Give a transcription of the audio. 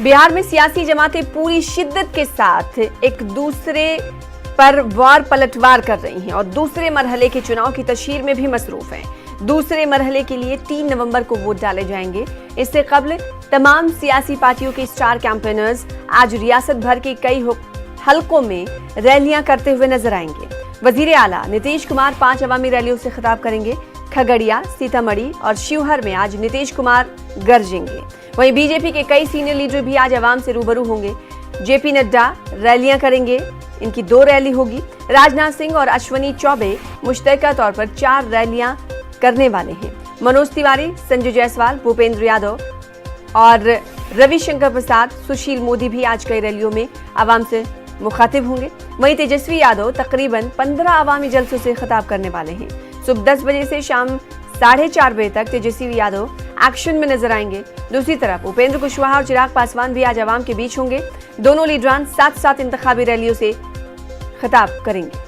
बिहार में सियासी जमातें पूरी शिद्दत के साथ एक दूसरे पर वार पलटवार कर रही हैं और दूसरे मरहले के चुनाव की तशहीर में भी मसरूफ हैं। दूसरे मरहले के लिए 3 नवंबर को वोट डाले जाएंगे। इससे कबल तमाम सियासी पार्टियों के स्टार कैंपेनर्स आज रियासत भर के कई हलकों में रैलियां करते हुए नजर आएंगे। वजीर आला नीतीश कुमार 5 अवामी रैलियों से खिताब करेंगे। खगड़िया, सीतामढ़ी और शिवहर में आज नीतीश कुमार गरजेंगे। वहीं बीजेपी के कई सीनियर लीडर भी आज अवाम से रूबरू होंगे। जेपी नड्डा रैलियां करेंगे, इनकी 2 रैली होगी। राजनाथ सिंह और अश्विनी चौबे मुश्तरका तौर पर 4 रैलियां करने वाले हैं। मनोज तिवारी, संजय जायसवाल, भूपेंद्र यादव और रविशंकर प्रसाद, सुशील मोदी भी आज कई रैलियों में अवाम से मुखातिब होंगे। वहीं तेजस्वी यादव तकरीबन 15 अवामी जलसों से खिताब करने वाले हैं। सुबह 10 बजे से शाम 4:30 बजे तक तेजस्वी यादव एक्शन में नजर आएंगे। दूसरी तरफ उपेंद्र कुशवाहा और चिराग पासवान भी आज अवाम के बीच होंगे। दोनों लीडरान साथ साथ इंतखाबी रैलियों से खिताब करेंगे।